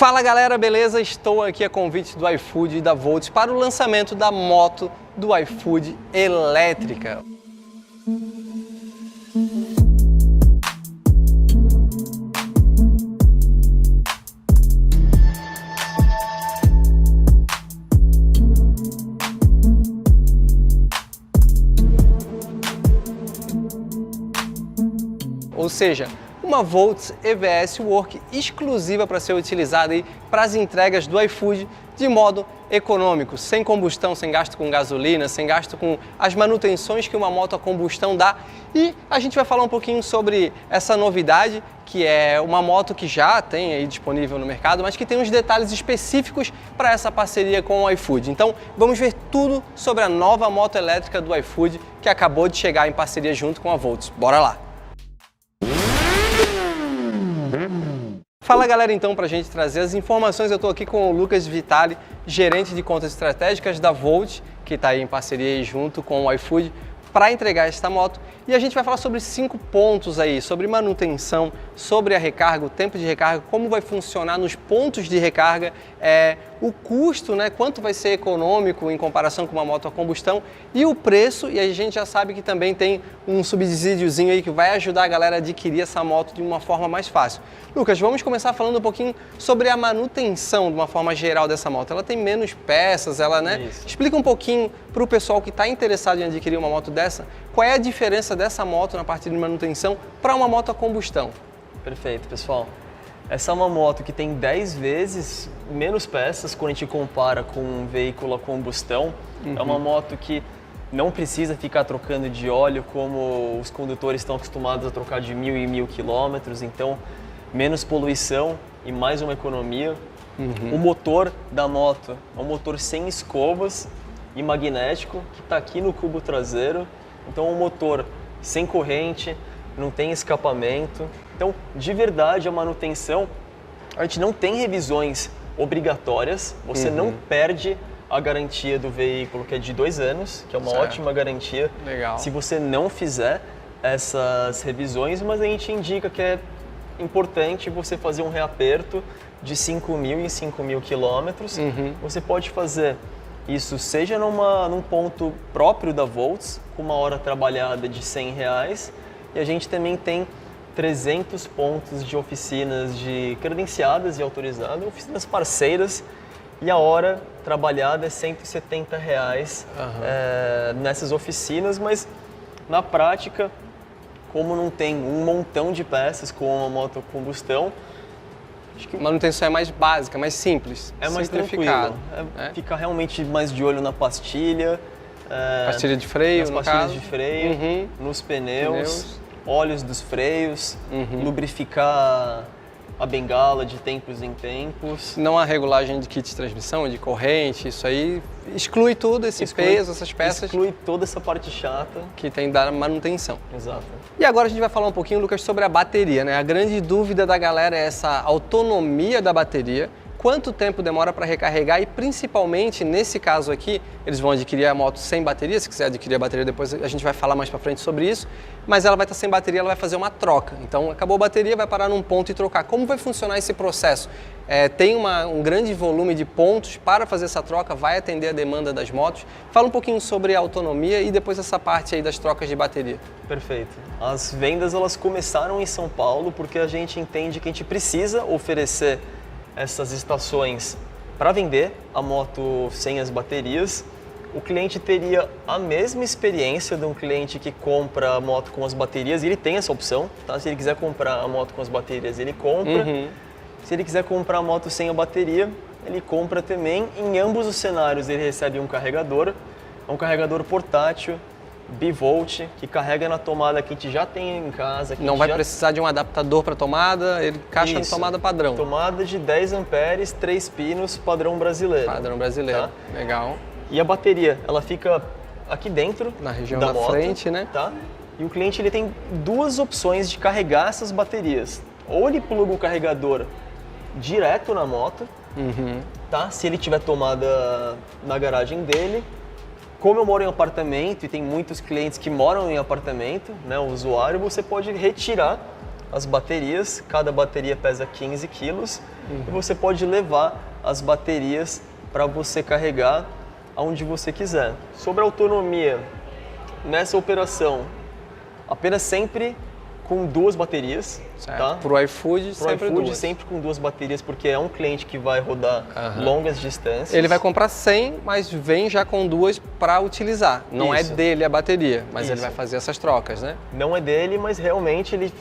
Fala galera, beleza? Estou aqui a convite do iFood e da Volts para o lançamento da moto do iFood elétrica. Ou seja, uma Volts EVS Work exclusiva para ser utilizada aí para as entregas do iFood de modo econômico, sem combustão, sem gasto com gasolina, sem gasto com as manutenções que uma moto a combustão dá. E a gente vai falar um pouquinho sobre essa novidade, que é uma moto que já tem aí disponível no mercado, mas que tem uns detalhes específicos para essa parceria com o iFood. Então vamos ver tudo sobre a nova moto elétrica do iFood que acabou de chegar em parceria junto com a Volts. Bora lá! Fala galera, então, para a gente trazer as informações, eu estou aqui com o Lucas Vitali, gerente de contas estratégicas da Volt, que está aí em parceria aí junto com o iFood para entregar esta moto. E a gente vai falar sobre 5 pontos aí, sobre manutenção, sobre a recarga, o tempo de recarga, como vai funcionar nos pontos de recarga, o custo, né, quanto vai ser econômico em comparação com uma moto a combustão e o preço. E a gente já sabe que também tem um subsídiozinho aí que vai ajudar a galera a adquirir essa moto de uma forma mais fácil. Lucas, vamos começar falando um pouquinho sobre a manutenção de uma forma geral dessa moto. Ela tem menos peças, ela, né? Isso. Explica um pouquinho para o pessoal que está interessado em adquirir uma moto dessa, qual é a diferença dessa moto na parte de manutenção para uma moto a combustão. Perfeito, pessoal. Essa é uma moto que tem 10 vezes menos peças quando a gente compara com um veículo a combustão. É uma moto que não precisa ficar trocando de óleo como os condutores estão acostumados a trocar de 1.000 em 1.000 quilômetros, então menos poluição e mais uma economia. O motor da moto é um motor sem escovas e magnético que está aqui no cubo traseiro, então é um motor sem corrente, não tem escapamento. Então, de verdade, a manutenção, a gente não tem revisões obrigatórias, você não perde a garantia do veículo, que é de 2 anos, que é uma ótima garantia. Legal. Se você não fizer essas revisões, mas a gente indica que é importante você fazer um reaperto de 5.000 em 5.000 quilômetros. Você pode fazer isso seja num ponto próprio da Volts, com uma hora trabalhada de R$100, e a gente também tem 300 pontos de oficinas credenciadas e autorizadas, oficinas parceiras, e a hora trabalhada é R$170 nessas oficinas, mas na prática, como não tem um montão de peças com uma moto a combustão, acho que a manutenção é mais básica, mais simples, é mais tranquilo. Fica realmente mais de olho na pastilha, pastilha de freio, nas pastilhas de freio, nos pneus, óleos dos freios, lubrificar a bengala de tempos em tempos. Não há regulagem de kit de transmissão, de corrente, isso aí exclui tudo, esse peso, essas peças. Exclui toda essa parte chata. Que tem da manutenção. Exato. E agora a gente vai falar um pouquinho, Lucas, sobre a bateria, né? A grande dúvida da galera é essa autonomia da bateria. Quanto tempo demora para recarregar e principalmente nesse caso aqui, eles vão adquirir a moto sem bateria, se quiser adquirir a bateria depois a gente vai falar mais para frente sobre isso, mas ela vai estar sem bateria, ela vai fazer uma troca. Então acabou a bateria, vai parar num ponto e trocar. Como vai funcionar esse processo? Tem um grande volume de pontos para fazer essa troca, vai atender a demanda das motos. Fala um pouquinho sobre a autonomia e depois essa parte aí das trocas de bateria. Perfeito. As vendas elas começaram em São Paulo porque a gente entende que a gente precisa oferecer essas estações para vender a moto sem as baterias. O cliente teria a mesma experiência de um cliente que compra a moto com as baterias, e ele tem essa opção, tá? Se ele quiser comprar a moto com as baterias, ele compra. Se ele quiser comprar a moto sem a bateria, ele compra também. Em ambos os cenários ele recebe um carregador, é um carregador portátil, bivolt, que carrega na tomada que a gente já tem em casa. Não vai precisar de um adaptador para tomada, ele encaixa na tomada padrão. Tomada de 10 amperes, 3 pinos, padrão brasileiro. Padrão brasileiro, tá? Legal. E a bateria, ela fica aqui dentro na região da da moto, frente, né? Tá? E o cliente ele tem 2 opções de carregar essas baterias. Ou ele pluga o carregador direto na moto, tá? Se ele tiver tomada na garagem dele. Como eu moro em apartamento e tem muitos clientes que moram em apartamento, né, o usuário, você pode retirar as baterias, cada bateria pesa 15 quilos, e você pode levar as baterias para você carregar aonde você quiser. Sobre a autonomia, nessa operação, apenas sempre com 2 baterias, tá? Para o iFood, sempre com 2 baterias, porque é um cliente que vai rodar longas distâncias. Ele vai comprar 100, mas vem já com 2 para utilizar. Não é dele a bateria, mas ele vai fazer essas trocas, né? Não é dele, mas realmente ele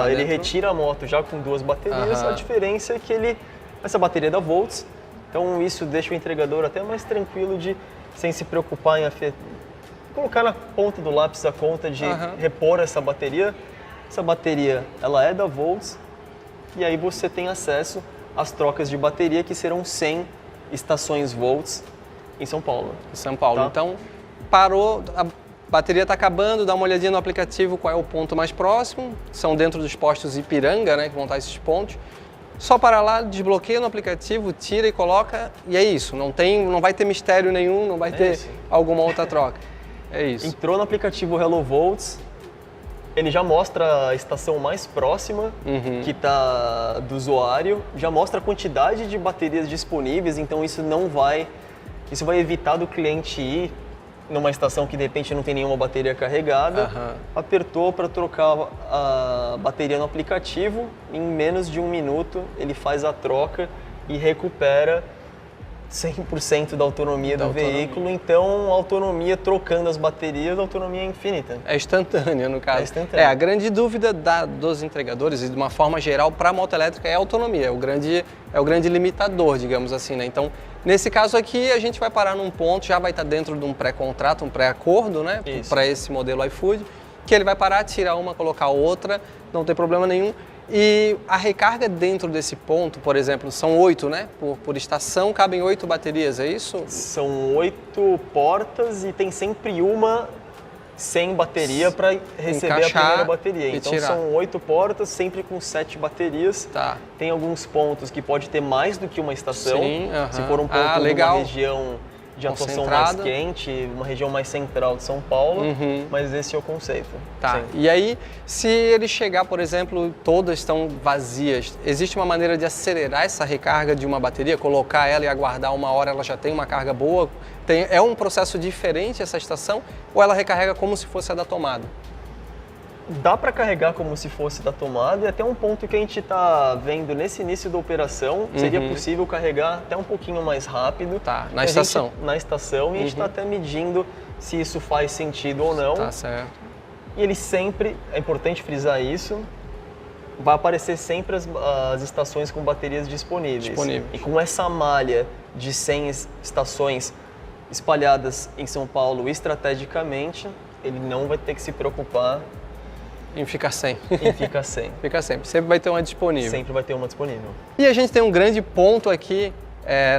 ele retira a moto já com 2 baterias. A diferença é que essa bateria é da Volts, então isso deixa o entregador até mais tranquilo sem se preocupar em colocar na ponta do lápis a conta de repor essa bateria. Essa bateria, ela é da Volts, e aí você tem acesso às trocas de bateria, que serão 100 estações Volts em São Paulo. Em São Paulo. Tá? Então, parou, a bateria está acabando, dá uma olhadinha no aplicativo qual é o ponto mais próximo. São dentro dos postos Ipiranga, né, que vão estar esses pontos. Só para lá, desbloqueia no aplicativo, tira e coloca, e é isso. Não vai ter mistério nenhum, não vai ter alguma outra troca. É isso. Entrou no aplicativo Hello Volts, ele já mostra a estação mais próxima que tá do usuário, já mostra a quantidade de baterias disponíveis, então isso vai evitar do cliente ir numa estação que de repente não tem nenhuma bateria carregada, apertou para trocar a bateria no aplicativo, em menos de 1 minuto ele faz a troca e recupera 100% da autonomia do veículo, então a autonomia trocando as baterias, a autonomia é infinita. É instantânea, no caso. É instantânea. A grande dúvida dos entregadores, e de uma forma geral, para a moto elétrica é a autonomia, é o grande limitador, digamos assim, né? Então, nesse caso aqui, a gente vai parar num ponto, já vai estar dentro de um pré-contrato, um pré-acordo, né? Para esse modelo iFood, que ele vai parar, tirar uma, colocar outra, não tem problema nenhum. E a recarga dentro desse ponto, por exemplo, são 8, né? Por estação, cabem 8 baterias, é isso? São 8 portas e tem sempre uma sem bateria para receber a primeira bateria. Então são 8 portas, sempre com 7 baterias. Tá. Tem alguns pontos que pode ter mais do que uma estação. Sim, se for um ponto numa região de atuação mais quente, uma região mais central de São Paulo, mas esse é o conceito. Tá. Sim. E aí, se ele chegar, por exemplo, todas estão vazias, existe uma maneira de acelerar essa recarga de uma bateria, colocar ela e aguardar 1 hora, ela já tem uma carga boa? É um processo diferente essa estação ou ela recarrega como se fosse a da tomada? Dá para carregar como se fosse da tomada e até um ponto que a gente está vendo nesse início da operação, seria possível carregar até um pouquinho mais rápido. Tá, na estação. Na estação, e a gente está até medindo se isso faz sentido ou não. Tá certo. E ele sempre, é importante frisar isso, vai aparecer sempre as estações com baterias disponíveis. E com essa malha de 100 estações espalhadas em São Paulo estrategicamente, ele não vai ter que se preocupar em ficar sem. Fica sempre. Sempre vai ter uma disponível. Sempre vai ter uma disponível. E a gente tem um grande ponto aqui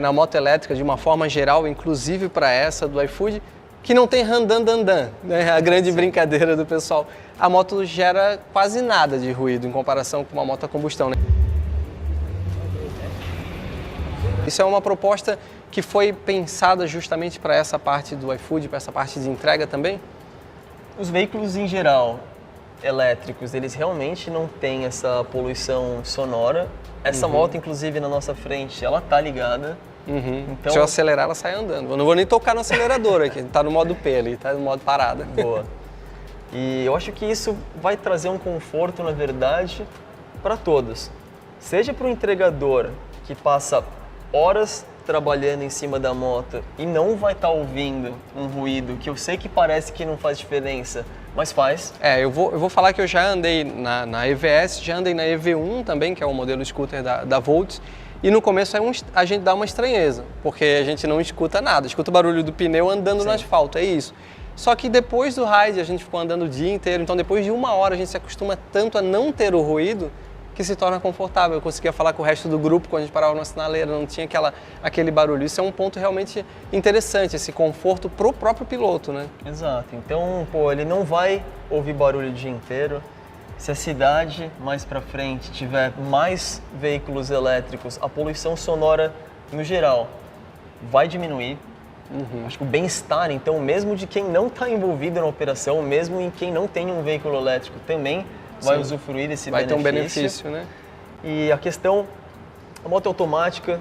na moto elétrica, de uma forma geral, inclusive para essa do iFood, que não tem randandandan, né? A grande brincadeira do pessoal. A moto gera quase nada de ruído em comparação com uma moto a combustão, né? Isso é uma proposta que foi pensada justamente para essa parte do iFood, para essa parte de entrega também? Os veículos em geral elétricos, eles realmente não têm essa poluição sonora. Essa moto, inclusive, na nossa frente, ela tá ligada. Então, se eu acelerar, ela sai andando. Eu não vou nem tocar no acelerador aqui, tá no modo P ali, tá no modo parada. Boa. E eu acho que isso vai trazer um conforto, na verdade, para todos. Seja para o entregador, que passa horas trabalhando em cima da moto e não vai estar ouvindo um ruído que eu sei que parece que não faz diferença, mas faz. Eu vou falar que eu já andei na EVS, já andei na EV1 também, que é o modelo scooter da Volts, e no começo a gente dá uma estranheza, porque a gente não escuta nada, escuta o barulho do pneu andando no asfalto, é isso. Só que depois do ride a gente ficou andando o dia inteiro, então depois de 1 hora a gente se acostuma tanto a não ter o ruído que se torna confortável. Eu conseguia falar com o resto do grupo quando a gente parava na sinaleira, não tinha aquele barulho. Isso é um ponto realmente interessante, esse conforto para o próprio piloto, né? Exato. Então, ele não vai ouvir barulho o dia inteiro. Se a cidade mais para frente tiver mais veículos elétricos, a poluição sonora no geral vai diminuir. Acho que o bem-estar, então, mesmo de quem não está envolvido na operação, mesmo em quem não tem um veículo elétrico, também vai usufruir desse benefício. Vai ter um benefício, né? E a moto automática,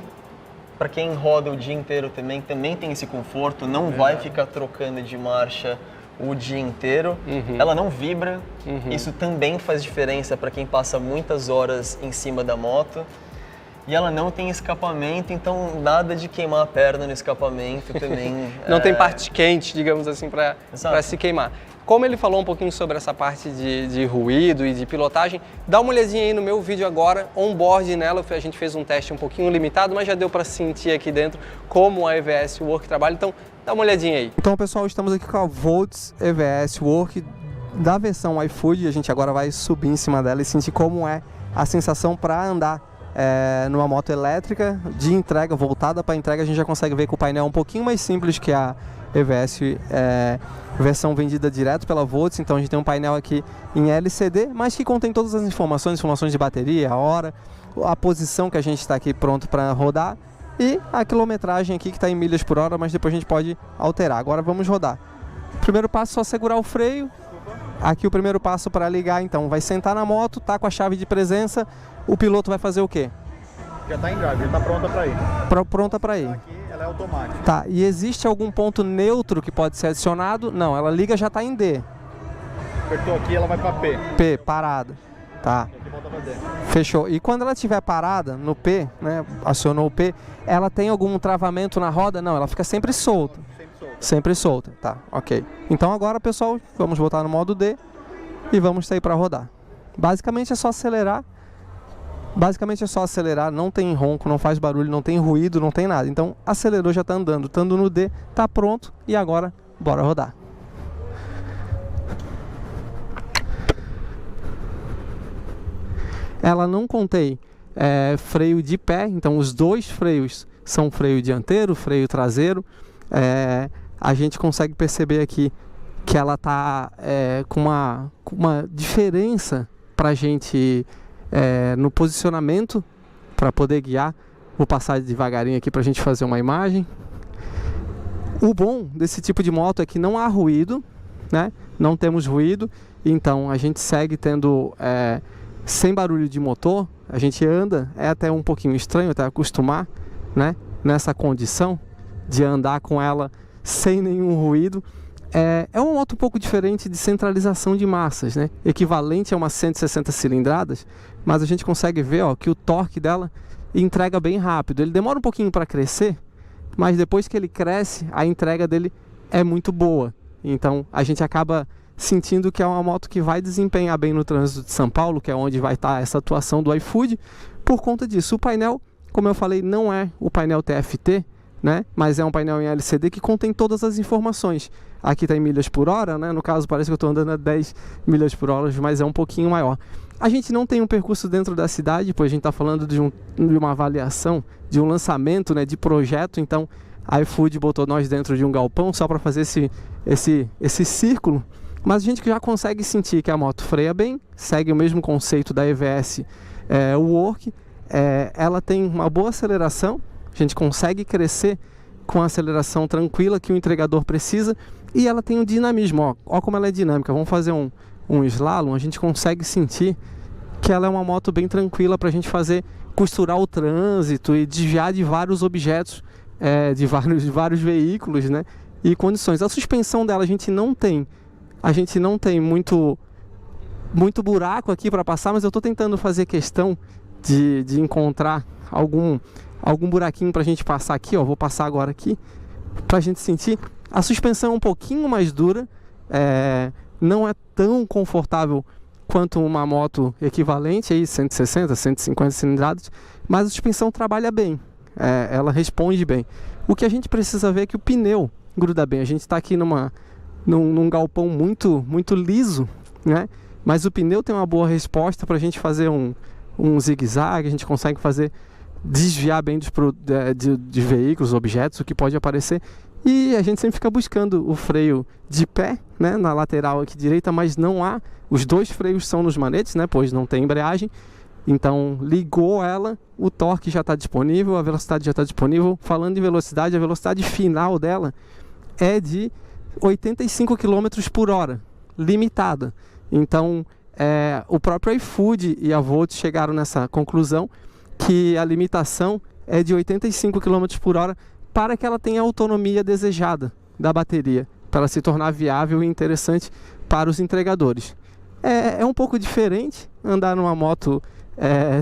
para quem roda o dia inteiro também tem esse conforto, não vai ficar trocando de marcha o dia inteiro. Ela não vibra, isso também faz diferença para quem passa muitas horas em cima da moto. E ela não tem escapamento, então nada de queimar a perna no escapamento também. Não tem parte quente, digamos assim, para se queimar. Como ele falou um pouquinho sobre essa parte de ruído e de pilotagem, dá uma olhadinha aí no meu vídeo agora, on-board nela, a gente fez um teste um pouquinho limitado, mas já deu para sentir aqui dentro como a EVS Work trabalha, então dá uma olhadinha aí. Então pessoal, estamos aqui com a Volts EVS Work da versão iFood, a gente agora vai subir em cima dela e sentir como é a sensação para andar numa moto elétrica de entrega, voltada para entrega. A gente já consegue ver que o painel é um pouquinho mais simples que a EVS versão vendida direto pela Volts, então a gente tem um painel aqui em LCD, mas que contém todas as informações de bateria, a hora, a posição que a gente está aqui pronto para rodar e a quilometragem aqui que está em milhas por hora, mas depois a gente pode alterar. Agora vamos rodar. Primeiro passo, só segurar o freio. Aqui o primeiro passo para ligar, então vai sentar na moto, tá com a chave de presença, o piloto vai fazer o quê? Já está em drive, já está pronta para ir. Pronta para ir. Aqui ela é automática. Tá, e existe algum ponto neutro que pode ser adicionado? Não, ela liga, já está em D. Apertou aqui, ela vai para P. P, parada. Tá. E aqui volta para D. Fechou. E quando ela estiver parada no P, né, acionou o P, ela tem algum travamento na roda? Não, ela fica sempre solta. Sempre solta, tá, ok. Então agora, pessoal, vamos botar no modo D e vamos sair para rodar. Basicamente é só acelerar. Não tem ronco, não faz barulho, não tem ruído, não tem nada. Então acelerou, já está andando. Estando no D, tá pronto e agora bora rodar. Ela não contém freio de pé, então os dois freios são freio dianteiro, freio traseiro. A gente consegue perceber aqui que ela está com uma diferença para a gente no posicionamento para poder guiar. Vou passar devagarinho aqui para a gente fazer uma imagem. O bom desse tipo de moto é que não há ruído, né? Não temos ruído, então a gente segue tendo sem barulho de motor. A gente anda, é até um pouquinho estranho até acostumar, né? Nessa condição de andar com ela sem nenhum ruído. É uma moto um pouco diferente de centralização de massas, né? Equivalente a uma 160 cilindradas, mas a gente consegue ver, ó, que o torque dela entrega bem rápido. Ele demora um pouquinho para crescer, mas depois que ele cresce, a entrega dele é muito boa. Então a gente acaba sentindo que é uma moto que vai desempenhar bem no trânsito de São Paulo, que é onde vai estar essa atuação do iFood. Por conta disso, o painel, como eu falei, não é o painel TFT, né? Mas é um painel em LCD que contém todas as informações. Aqui está em milhas por hora, né? No caso parece que eu estou andando a 10 milhas por hora, mas é um pouquinho maior. A gente não tem um percurso dentro da cidade, pois a gente está falando de uma avaliação, de um lançamento, né? De projeto. Então a iFood botou nós dentro de um galpão só para fazer esse círculo. Mas a gente já consegue sentir que a moto freia bem, segue o mesmo conceito da EVS Work. Ela tem uma boa aceleração. A gente consegue crescer com a aceleração tranquila que o entregador precisa, e ela tem um dinamismo. Ó como ela é dinâmica. Vamos fazer um slalom, a gente consegue sentir que ela é uma moto bem tranquila para a gente costurar o trânsito e desviar de vários objetos, de vários veículos, né? E condições. A suspensão dela a gente não tem muito buraco aqui para passar, mas eu estou tentando fazer questão de encontrar algum buraquinho pra gente passar aqui, ó. Vou passar agora aqui pra gente sentir. A suspensão é um pouquinho mais dura, não é tão confortável quanto uma moto equivalente aí, 160, 150 cilindradas, mas a suspensão trabalha bem, ela responde bem. O que a gente precisa ver é que o pneu gruda bem. A gente está aqui num galpão muito liso, né? Mas o pneu tem uma boa resposta para a gente fazer um zigue-zague. A gente consegue desviar bem de veículos, objetos, o que pode aparecer. E a gente sempre fica buscando o freio de pé, né, na lateral aqui direita, mas não há. Os dois freios são nos manetes, né, pois não tem embreagem. Então ligou ela, o torque já está disponível, a velocidade já está disponível. Falando em velocidade, a velocidade final dela é de 85 km por hora, limitada. Então o próprio iFood e a Volt chegaram nessa conclusão que a limitação é de 85 km por hora para que ela tenha a autonomia desejada da bateria, para ela se tornar viável e interessante para os entregadores. É um pouco diferente andar numa moto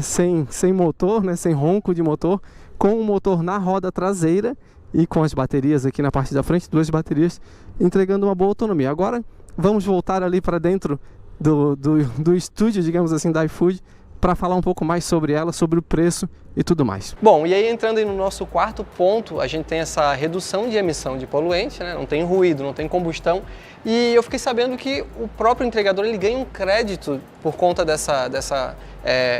sem motor, né, sem ronco de motor, com o motor na roda traseira e com as baterias aqui na parte da frente, 2 baterias, entregando uma boa autonomia. Agora vamos voltar ali para dentro do estúdio, digamos assim, da iFood, para falar um pouco mais sobre ela, sobre o preço e tudo mais. Bom, e aí entrando no nosso quarto ponto, a gente tem essa redução de emissão de poluente, né? Não tem ruído, não tem combustão, e eu fiquei sabendo que o próprio entregador ele ganha um crédito por conta dessa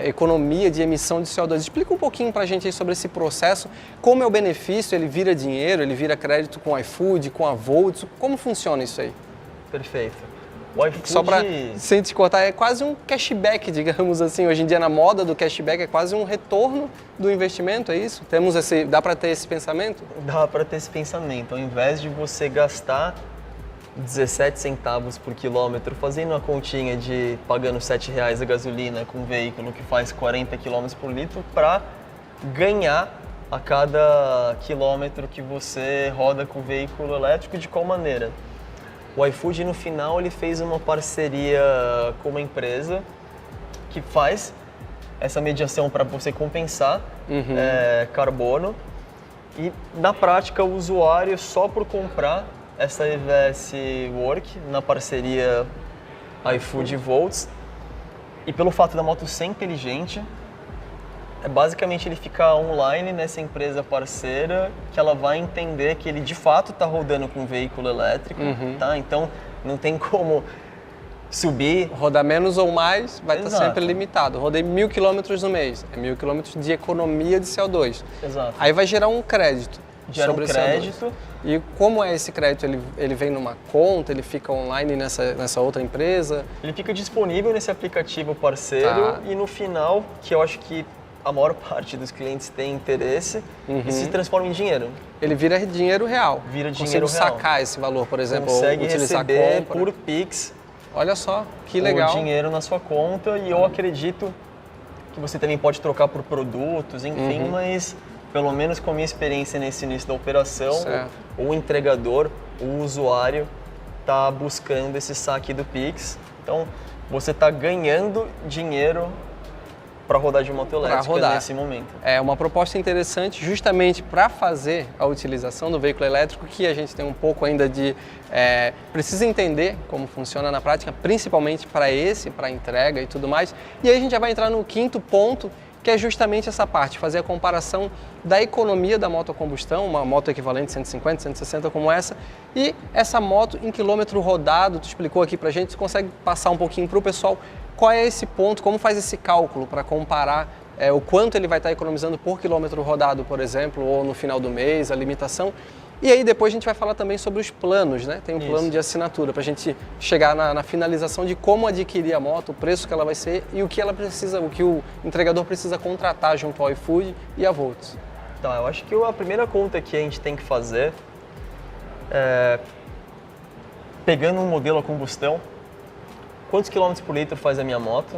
economia de emissão de CO2. Explica um pouquinho para a gente aí sobre esse processo, como é o benefício, ele vira dinheiro, ele vira crédito com o iFood, com a Volt, como funciona isso aí? Perfeito. O iFood... Só para, sem te cortar, é quase um cashback, digamos assim. Hoje em dia, na moda do cashback, é quase um retorno do investimento, é isso? Dá para ter esse pensamento? Dá para ter esse pensamento. Ao invés de você gastar 17 centavos por quilômetro, fazendo uma continha de pagando R$7 a gasolina com um veículo que faz 40 km por litro, para ganhar a cada quilômetro que você roda com o veículo elétrico, de qual maneira? O iFood, no final, ele fez uma parceria com uma empresa que faz essa mediação para você compensar carbono. E, na prática, o usuário, só por comprar essa EVS Work na parceria iFood e Volts, e pelo fato da moto ser inteligente, basicamente ele fica online nessa empresa parceira, que ela vai entender que ele de fato está rodando com um veículo elétrico, tá? Então não tem como subir. Rodar menos ou mais vai estar sempre limitado. Rodei 1.000 km no mês, é 1.000 km de economia de CO2. Exato. Aí vai gerar um crédito. Gera um crédito. CO2. E como é esse crédito? Ele vem numa conta, ele fica online nessa outra empresa? Ele fica disponível nesse aplicativo parceiro e no final, que eu acho que a maior parte dos clientes tem interesse, e se transforma em dinheiro. Ele vira dinheiro real. Vira dinheiro real. Sacar esse valor, por exemplo, consegue ou utilizar receber compra. por Pix. Olha só, que legal. O dinheiro na sua conta, e eu acredito que você também pode trocar por produtos, enfim, mas pelo menos com a minha experiência nesse início da operação, o entregador, o usuário está buscando esse saque do Pix. Então, você está ganhando dinheiro para rodar de moto elétrica nesse momento. É uma proposta interessante justamente para fazer a utilização do veículo elétrico, que a gente tem um pouco ainda de... precisa entender como funciona na prática, principalmente para entrega e tudo mais. E aí a gente já vai entrar no quinto ponto, que é justamente essa parte, fazer a comparação da economia da moto a combustão, uma moto equivalente 150, 160 como essa, e essa moto em quilômetro rodado. Tu explicou aqui pra gente, você consegue passar um pouquinho para o pessoal qual é esse ponto, como faz esse cálculo para comparar o quanto ele vai estar economizando por quilômetro rodado, por exemplo, ou no final do mês, a limitação. E aí depois a gente vai falar também sobre os planos, né? Tem um plano de assinatura para a gente chegar na finalização de como adquirir a moto, o preço que ela vai ser e o que ela precisa, o que o entregador precisa contratar junto ao iFood e à Volts. Então, eu acho que a primeira conta que a gente tem que fazer é, pegando um modelo a combustão, quantos quilômetros por litro faz a minha moto?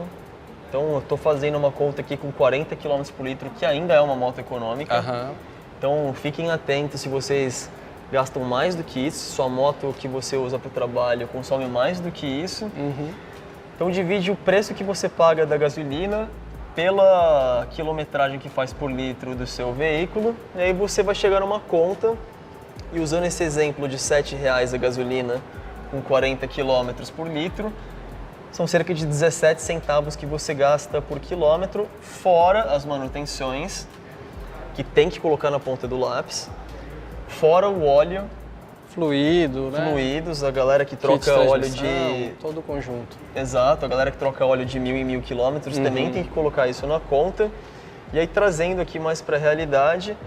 Então, eu estou fazendo uma conta aqui com 40 km por litro, que ainda é uma moto econômica. Então, fiquem atentos se vocês gastam mais do que isso, sua moto que você usa para o trabalho consome mais do que isso. Então, divide o preço que você paga da gasolina pela quilometragem que faz por litro do seu veículo, e aí você vai chegar numa conta, e usando esse exemplo de R$7 a gasolina com 40 km por litro, são cerca de 17 centavos que você gasta por quilômetro, fora as manutenções, que tem que colocar na ponta do lápis, fora o óleo, fluidos, a galera que troca óleo de... todo o conjunto. Exato, a galera que troca óleo de 1.000 em 1.000 quilômetros também tem que colocar isso na conta. E aí, trazendo aqui mais para a realidade,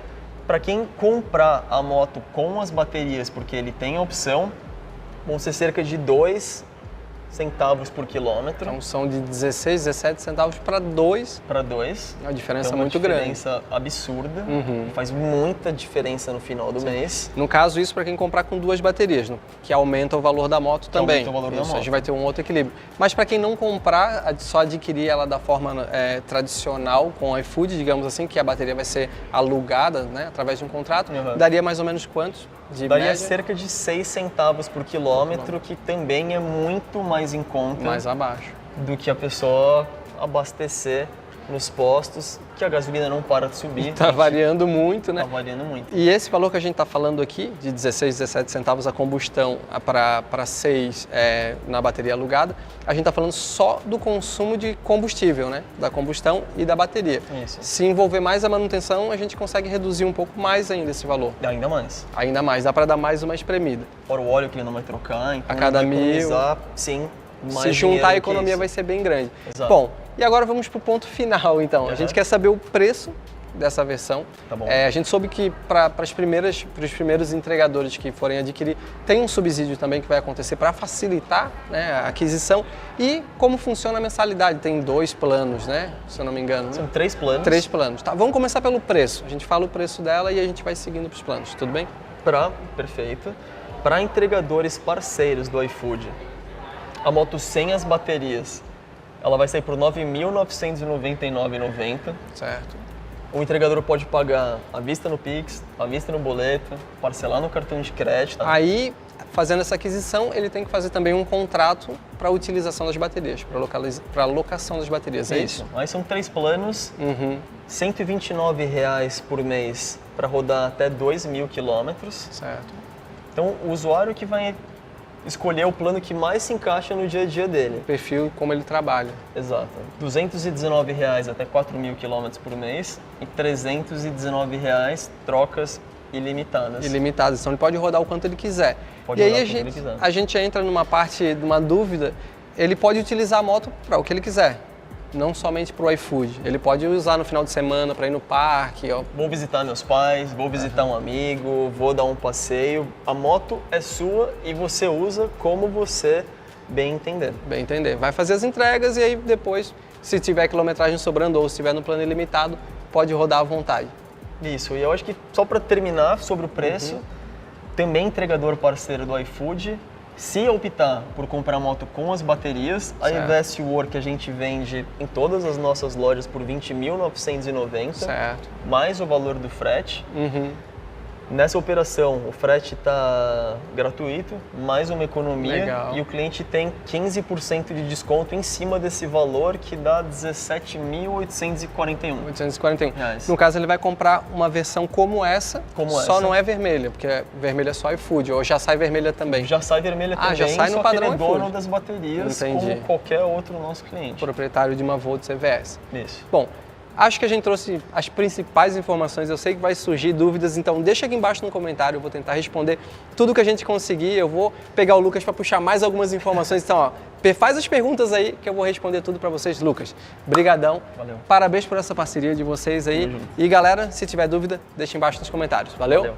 para quem comprar a moto com as baterias, porque ele tem a opção, vão ser cerca de 2 centavos por quilômetro. Então são de 16, 17 centavos para 2. Para 2. É uma diferença então, muito grande. Uma diferença absurda. Faz muita diferença no final do mês. No caso, isso para quem comprar com 2 baterias, que aumenta o valor da moto também. Aumenta o valor da moto. A gente vai ter um outro equilíbrio. Mas para quem não comprar, só adquirir ela da forma tradicional, com o iFood, digamos assim, que a bateria vai ser alugada, né, através de um contrato, daria mais ou menos quantos? Daria média? cerca de 6 centavos por quilômetro, que também é muito mais em conta mais abaixo do que a pessoa abastecer nos postos, que a gasolina não para de subir. Está variando muito, né? Está variando muito. E esse valor que a gente está falando aqui, de 16, 17 centavos a combustão para 6 na bateria alugada, a gente está falando só do consumo de combustível, né? Da combustão e da bateria. Isso. Se envolver mais a manutenção, a gente consegue reduzir um pouco mais ainda esse valor. Ainda mais. Ainda mais, dá para dar mais uma espremida. Fora o óleo que ele não vai trocar, então a cada vai economizar, 1.000, sim, mais se juntar a dinheiro que economia isso. vai ser bem grande. Exato. Bom, e agora vamos para o ponto final, então. A gente quer saber o preço dessa versão. Tá bom. A gente soube que para os primeiros entregadores que forem adquirir, tem um subsídio também que vai acontecer para facilitar, né, a aquisição. E como funciona a mensalidade? Tem 2 planos, né? Se eu não me engano. São 3 planos. 3 planos. Tá, vamos começar pelo preço. A gente fala o preço dela e a gente vai seguindo para os planos. Tudo bem? Perfeito. Para entregadores parceiros do iFood, a moto sem as baterias, ela vai sair por R$ 9.999,90. Certo. O entregador pode pagar à vista no Pix, à vista no boleto, parcelar no cartão de crédito. Aí, fazendo essa aquisição, ele tem que fazer também um contrato para a utilização das baterias, para a locação das baterias, é isso? Aí são 3 planos, R$ 129,00 por mês para rodar até 2.000 quilômetros. Certo. Então, o usuário que vai escolher o plano que mais se encaixa no dia a dia dele. O perfil, como ele trabalha. Exato. R$ 219,00 até 4.000 quilômetros por mês e R$ 319,00 trocas ilimitadas. Ilimitadas, então ele pode rodar o quanto ele quiser. Pode E aí rodar o quanto ele quiser. a gente entra numa parte, numa dúvida, ele pode utilizar a moto para o que ele quiser, não somente para o iFood. Ele pode usar no final de semana para ir no parque. Vou visitar meus pais, vou visitar um amigo, vou dar um passeio. A moto é sua e você usa como você bem entender. Bem entender. Vai fazer as entregas e aí depois, se tiver quilometragem sobrando ou se estiver no plano ilimitado, pode rodar à vontade. Isso, e eu acho que só para terminar sobre o preço, também entregador parceiro do iFood, se optar por comprar moto com as baterias, a Invest Work a gente vende em todas as nossas lojas por R$ 20.990, certo, mais o valor do frete. Nessa operação, o frete está gratuito, mais uma economia. Legal. E o cliente tem 15% de desconto em cima desse valor, que dá R$ 17.841. 841. Reais. No caso, ele vai comprar uma versão como essa, só não é vermelha, porque vermelha é só iFood, ou já sai vermelha também. Já sai vermelha também, já sai no só padrão que ele é dono iFood. das baterias, Entendi. como qualquer outro nosso cliente. Proprietário de uma Volt CVS. Isso. Bom, acho que a gente trouxe as principais informações, eu sei que vai surgir dúvidas, então deixa aqui embaixo no comentário, eu vou tentar responder tudo que a gente conseguir, eu vou pegar o Lucas para puxar mais algumas informações, então ó, faz as perguntas aí que eu vou responder tudo para vocês. Lucas, brigadão, Valeu. Parabéns por essa parceria de vocês aí, e galera, se tiver dúvida, deixa embaixo nos comentários, valeu?